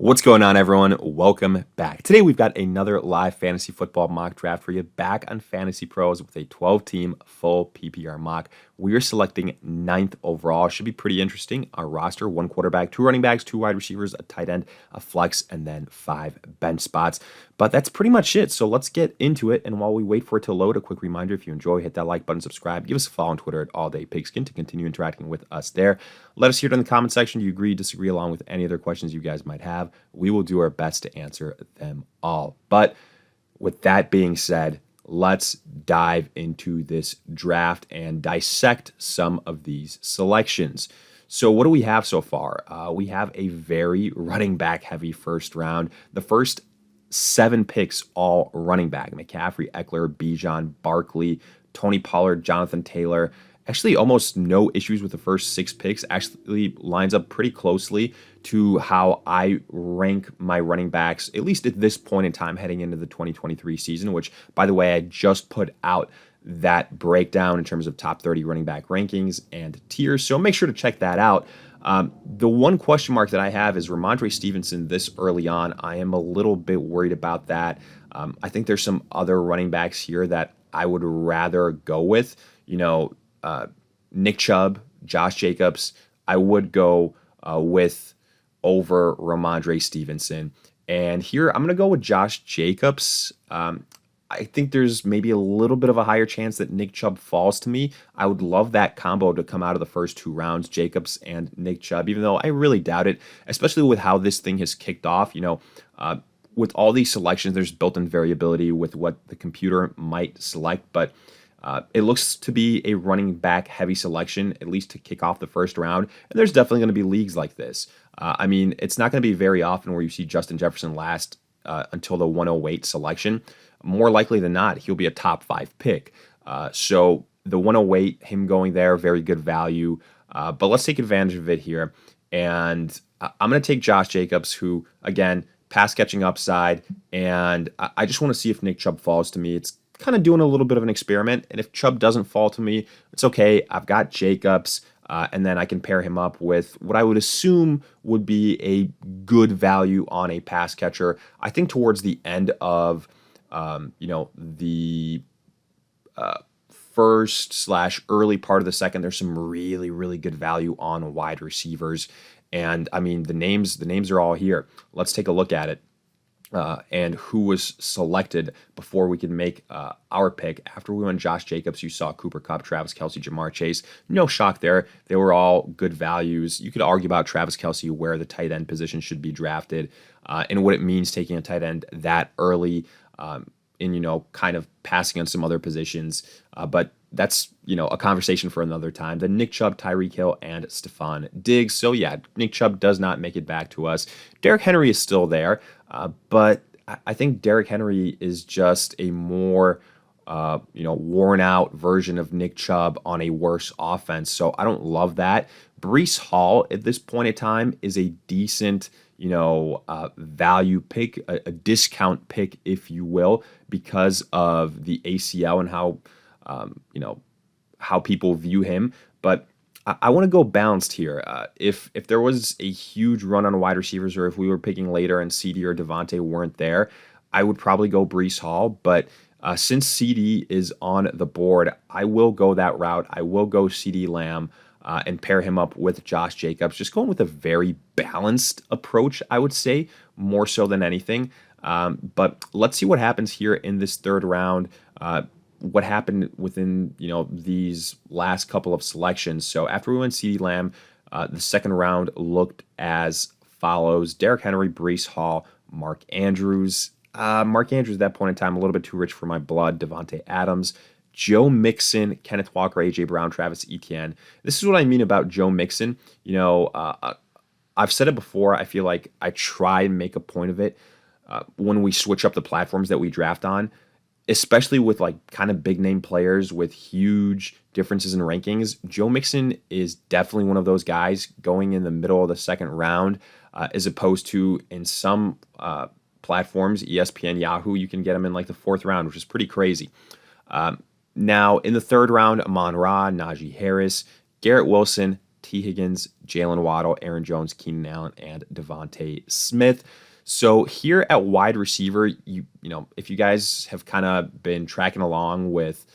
What's going on, everyone? Welcome back. Today, we've got another live fantasy football mock draft for you back on FantasyPros with a 12-team full PPR mock. We are selecting 9th overall. Should be pretty interesting. Our roster, 1 quarterback, 2 running backs, 2 wide receivers, a tight end, a flex, and then 5 bench spots. But that's pretty much it. So let's get into it. And while we wait for it to load, a quick reminder, if you enjoy, hit that like button, subscribe, give us a follow on Twitter at AllDayPigskin to continue interacting with us there. Let us hear it in the comment section. Do you agree, disagree, along with any other questions you guys might have? We will do our best to answer them all. But with that being said, let's dive into this draft and dissect some of these selections. So what do we have so far? We have a very running back heavy first round. The first 7 picks all running back. McCaffrey, Eckler, Bijan, Barkley, Tony Pollard, Jonathan Taylor. Actually, almost no issues with the first 6 picks. Actually lines up pretty closely to how I rank my running backs, at least at this point in time heading into the 2023 season, which, by the way, I just put out that breakdown in terms of top 30 running back rankings and tiers. So make sure to check that out. The one question mark that I have is Ramondre Stevenson this early on. I am a little bit worried about that. I think there's some other running backs here that I would rather go with. Nick Chubb, Josh Jacobs, I would go with over Ramondre Stevenson. And here I'm going to go with Josh Jacobs. I think there's maybe a little bit of a higher chance that Nick Chubb falls to me. I would love that combo to come out of the first 2 rounds, Jacobs and Nick Chubb, even though I really doubt it, especially with how this thing has kicked off. With all these selections, there's built-in variability with what the computer might select, but it looks to be a running back heavy selection, at least to kick off the first round. And there's definitely going to be leagues like this. It's not going to be very often where you see Justin Jefferson last until the 108 selection. More likely than not, he'll be a top 5 pick. So the 108, him going there, very good value. But let's take advantage of it here. And I'm going to take Josh Jacobs, who, again, pass catching upside. And I just want to see if Nick Chubb falls to me. It's kind of doing a little bit of an experiment. And if Chubb doesn't fall to me, it's okay. I've got Jacobs, and then I can pair him up with what I would assume would be a good value on a pass catcher. I think towards the end of, the first/early part of the second, there's some really, really good value on wide receivers. And the names are all here. Let's take a look at it. And who was selected before we could make our pick. After we went Josh Jacobs, you saw Cooper Kupp, Travis Kelce, Jamar Chase. No shock there. They were all good values. You could argue about Travis Kelce, where the tight end position should be drafted, and what it means taking a tight end that early, kind of passing on some other positions. But that's, a conversation for another time. Then Nick Chubb, Tyreek Hill, and Stephon Diggs. So yeah, Nick Chubb does not make it back to us. Derrick Henry is still there, but I think Derrick Henry is just a more, worn out version of Nick Chubb on a worse offense. So I don't love that. Breece Hall at this point in time is a decent, value pick, a discount pick, if you will, because of the ACL and how people view him. But I want to go balanced here. If there was a huge run on wide receivers, or if we were picking later and CD or Devontae weren't there, I would probably go Breece Hall. But since CD is on the board, I will go that route. I will go CD Lamb and pair him up with Josh Jacobs. Just going with a very balanced approach, I would say, more so than anything. But let's see what happens here in this 3rd round. What happened within these last couple of selections. So after we went CeeDee Lamb, the 2nd round looked as follows: Derrick Henry, Breece Hall, Mark Andrews. Mark Andrews at that point in time, a little bit too rich for my blood. Devontae Adams, Joe Mixon, Kenneth Walker, AJ Brown, Travis Etienne. This is what I mean about Joe Mixon. I've said it before. I feel like I try and make a point of it when we switch up the platforms that we draft on, especially with kind of big name players with huge differences in rankings. Joe Mixon is definitely one of those guys going in the middle of the 2nd round, as opposed to in some platforms, ESPN, Yahoo, you can get him in the 4th round, which is pretty crazy. Now in the 3rd round, Amon-Ra, Najee Harris, Garrett Wilson, T. Higgins, Jalen Waddle, Aaron Jones, Keenan Allen, and Devontae Smith. So here at wide receiver, you know, if you guys have kind of been tracking along with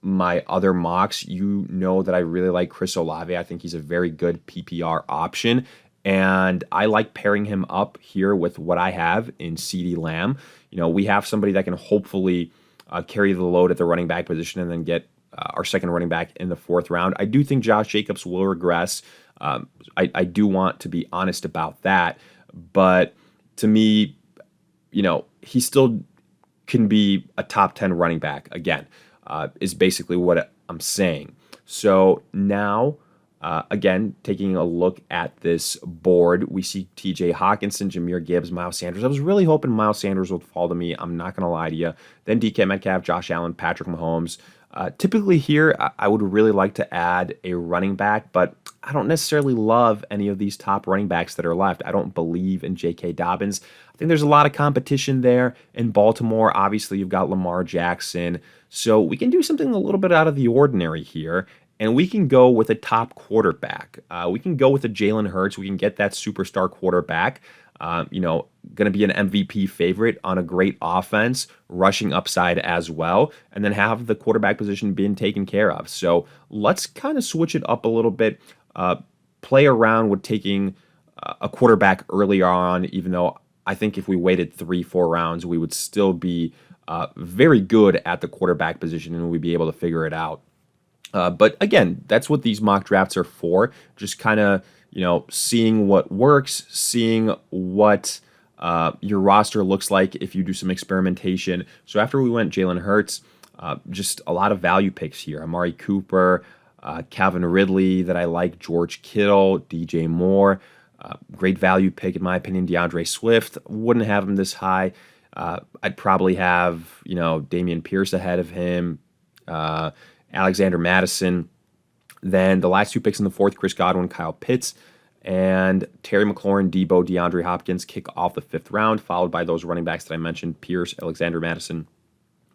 my other mocks, you know that I really like Chris Olave. I think he's a very good PPR option. And I like pairing him up here with what I have in CeeDee Lamb. You know, we have somebody that can hopefully carry the load at the running back position and then get our second running back in the 4th round. I do think Josh Jacobs will regress. I do want to be honest about that. But to me, you know, he still can be a top 10 running back again, is basically what I'm saying. So now, again, taking a look at this board, we see TJ Hawkinson, Jahmyr Gibbs, Miles Sanders. I was really hoping Miles Sanders would fall to me. I'm not going to lie to you. Then DK Metcalf, Josh Allen, Patrick Mahomes. Typically here, I would really like to add a running back, but I don't necessarily love any of these top running backs that are left. I don't believe in J.K. Dobbins. I think there's a lot of competition there in Baltimore. Obviously, you've got Lamar Jackson. So we can do something a little bit out of the ordinary here, and we can go with a top quarterback. We can go with a Jalen Hurts. We can get that superstar quarterback. You know, going to be an MVP favorite on a great offense, rushing upside as well, and then have the quarterback position being taken care of. So let's kind of switch it up a little bit, play around with taking a quarterback earlier on, even though I think if we waited 3-4 rounds, we would still be very good at the quarterback position and we'd be able to figure it out. But again, that's what these mock drafts are for, just kind of, you know, seeing what works, seeing what your roster looks like if you do some experimentation. So after we went Jalen Hurts, just a lot of value picks here. Amari Cooper, Calvin Ridley that I like, George Kittle, DJ Moore. Great value pick, in my opinion. DeAndre Swift, wouldn't have him this high. I'd probably have, you know, Dameon Pierce ahead of him, Alexander Madison. Then the last 2 picks in the 4th, Chris Godwin, Kyle Pitts, and Terry McLaurin, Debo, DeAndre Hopkins kick off the 5th round, followed by those running backs that I mentioned, Pierce, Alexander Madison,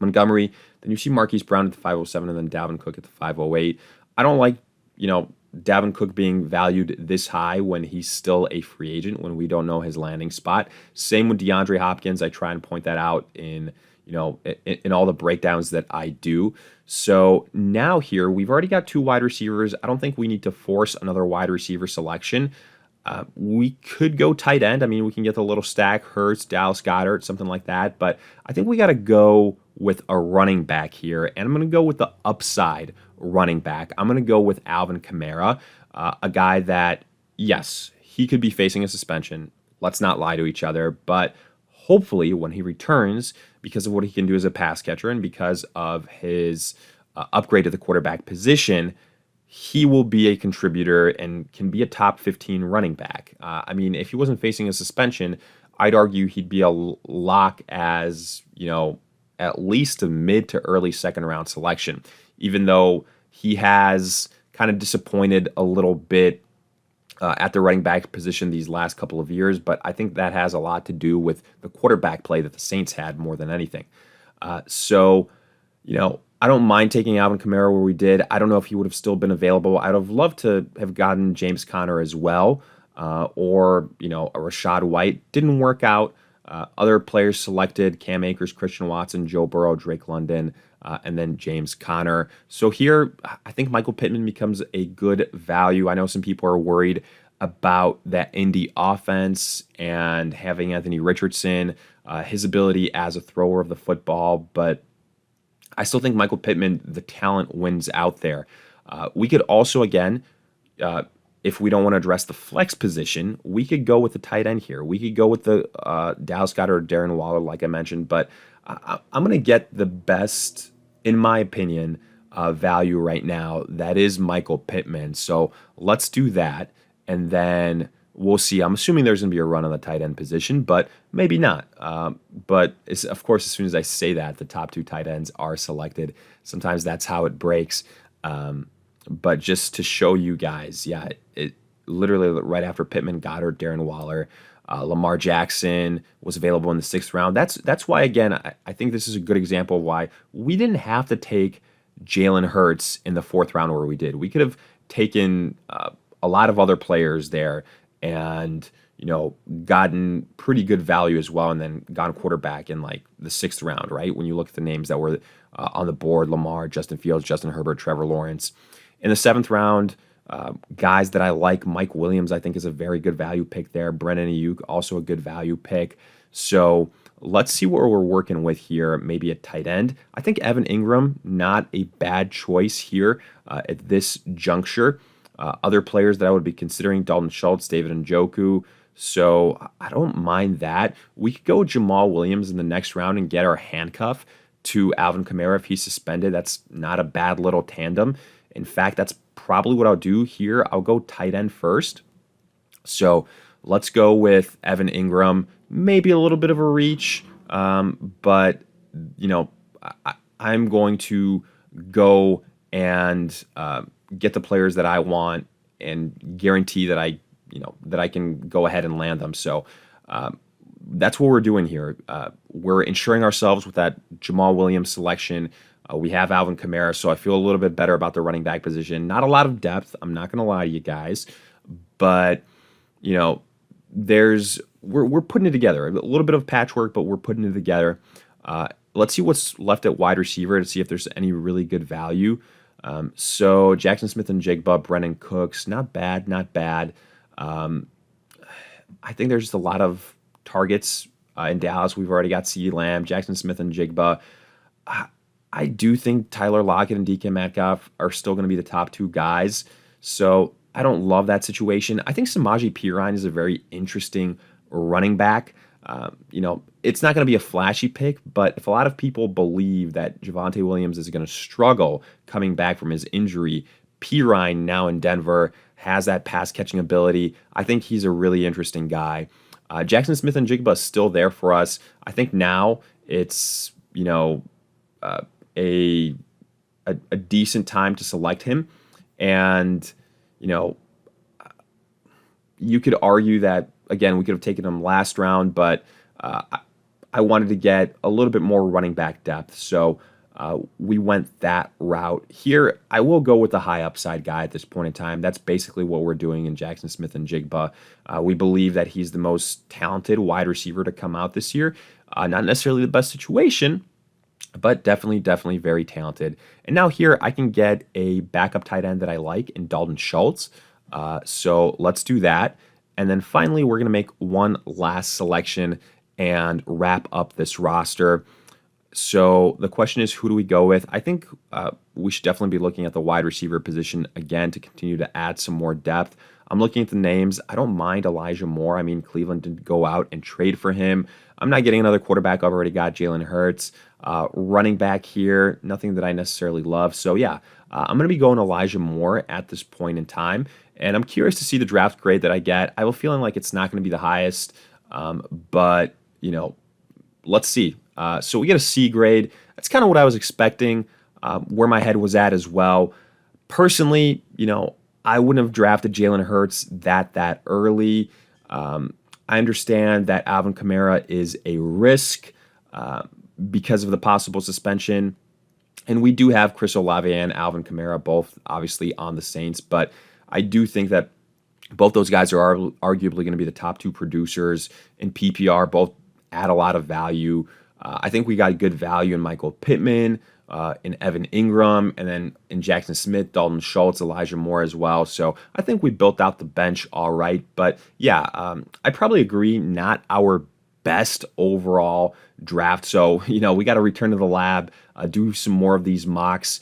Montgomery. Then you see Marquise Brown at the 507 and then Dalvin Cook at the 508. I don't like, you know, Dalvin Cook being valued this high when he's still a free agent, when we don't know his landing spot. Same with DeAndre Hopkins. I try and point that out in, you know, in all the breakdowns that I do. So now here, we've already got 2 wide receivers. I don't think we need to force another wide receiver selection. We could go tight end. I mean, we can get the little stack, Hurts, Dallas Goedert, something like that. But I think we got to go with a running back here. And I'm going to go with the upside running back. I'm going to go with Alvin Kamara, a guy that, yes, he could be facing a suspension. Let's not lie to each other. But hopefully when he returns, because of what he can do as a pass catcher and because of his upgrade to the quarterback position, he will be a contributor and can be a top 15 running back. I mean, if he wasn't facing a suspension, I'd argue he'd be a lock as, you know, at least a mid to early 2nd round selection, even though he has kind of disappointed a little bit at the running back position these last couple of years, but I think that has a lot to do with the quarterback play that the Saints had more than anything. So, you know, I don't mind taking Alvin Kamara where we did. I don't know if he would have still been available. I'd have loved to have gotten James Conner as well, or, you know, a Rashad White. Didn't work out. Other players selected: Cam Akers, Christian Watson, Joe Burrow, Drake London, and then James Conner. So here, I think Michael Pittman becomes a good value. I know some people are worried about that Indy offense and having Anthony Richardson, his ability as a thrower of the football, but I still think Michael Pittman, the talent, wins out there. We could also, again, if we don't want to address the flex position, we could go with the tight end here. We could go with the Dallas Goedert or Darren Waller, like I mentioned, but I'm going to get the best, in my opinion, value right now. That is Michael Pittman. So let's do that, and then we'll see. I'm assuming there's going to be a run on the tight end position, but maybe not. But of course, as soon as I say that, the top 2 tight ends are selected. Sometimes that's how it breaks. But just to show you guys, yeah, it literally right after Pittman, Goddard, Darren Waller, Lamar Jackson was available in the 6th round. That's why, again, I think this is a good example of why we didn't have to take Jalen Hurts in the 4th round where we did. We could have taken a lot of other players there and, gotten pretty good value as well, and then gone quarterback in like the 6th round, right? When you look at the names that were on the board: Lamar, Justin Fields, Justin Herbert, Trevor Lawrence. In the 7th round, guys that I like: Mike Williams, I think, is a very good value pick there. Brennan Ayuk, also a good value pick. So let's see what we're working with here. Maybe a tight end. I think Evan Ingram, not a bad choice here at this juncture. Other players that I would be considering: Dalton Schultz, David Njoku. So I don't mind that. We could go Jamal Williams in the next round and get our handcuff to Alvin Kamara if he's suspended. That's not a bad little tandem. In fact, that's probably what I'll do here. I'll go tight end first. So let's go with Evan Ingram. Maybe a little bit of a reach, but I'm going to go and get the players that I want and guarantee that I can go ahead and land them. So that's what we're doing here. We're ensuring ourselves with that Jamal Williams selection. We have Alvin Kamara, so I feel a little bit better about the running back position. Not a lot of depth, I'm not going to lie to you guys, but we're putting it together. A little bit of patchwork, but we're putting it together. Let's see what's left at wide receiver to see if there's any really good value. So Jackson Smith-Njigba, Brennan Cooks, not bad, not bad. I think there's just a lot of targets in Dallas. We've already got CeeDee Lamb, Jackson Smith-Njigba. I do think Tyler Lockett and DK Metcalf are still going to be the top 2 guys. So I don't love that situation. I think Samaje Perine is a very interesting running back. It's not going to be a flashy pick, but if a lot of people believe that Javonte Williams is going to struggle coming back from his injury, Perine now in Denver has that pass catching ability. I think he's a really interesting guy. Jackson Smith-Njigba is still there for us. I think now it's a decent time to select him, and you could argue that, again, we could have taken him last round, but I wanted to get a little bit more running back depth, so we went that route. Here, I will go with the high upside guy at this point in time. That's basically what we're doing in Jackson Smith-Njigba. We believe that he's the most talented wide receiver to come out this year. Not necessarily the best situation, but definitely very talented. And now here, I can get a backup tight end that I like in Dalton Schultz. So let's do that. And then finally, we're going to make one last selection and wrap up this roster. So the question is, who do we go with? I think we should definitely be looking at the wide receiver position again to continue to add some more depth. I'm looking at the names. I don't mind Elijah Moore. I mean, Cleveland didn't go out and trade for him. I'm not getting another quarterback. I've already got Jalen Hurts. Running back here, nothing that I necessarily love. So yeah, I'm going to be going Elijah Moore at this point in time. And I'm curious to see the draft grade that I get. I have a feeling like it's not going to be the highest, but let's see. So we get a C grade. That's kind of what I was expecting, where my head was at as well. Personally, I wouldn't have drafted Jalen Hurts that early. I understand that Alvin Kamara is a risk because of the possible suspension. And we do have Chris Olave and Alvin Kamara both obviously on the Saints, but I do think that both those guys are arguably going to be the top 2 producers in PPR, both add a lot of value. I think we got good value in Michael Pittman, in Evan Ingram, and then in Jackson Smith, Dalton Schultz, Elijah Moore as well. So I think we built out the bench all right. But yeah, I probably agree, not our best overall draft. So, we got to return to the lab, do some more of these mocks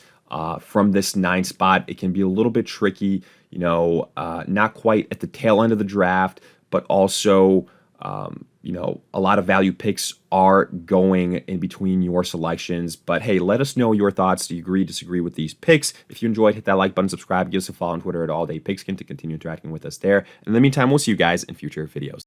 from this 9 spot. It can be a little bit tricky, not quite at the tail end of the draft, but also, a lot of value picks are going in between your selections. But hey, let us know your thoughts. Do you agree, disagree with these picks? If you enjoyed, hit that like button, subscribe, give us a follow on Twitter at AllDayPigskin to continue interacting with us there. In the meantime, we'll see you guys in future videos.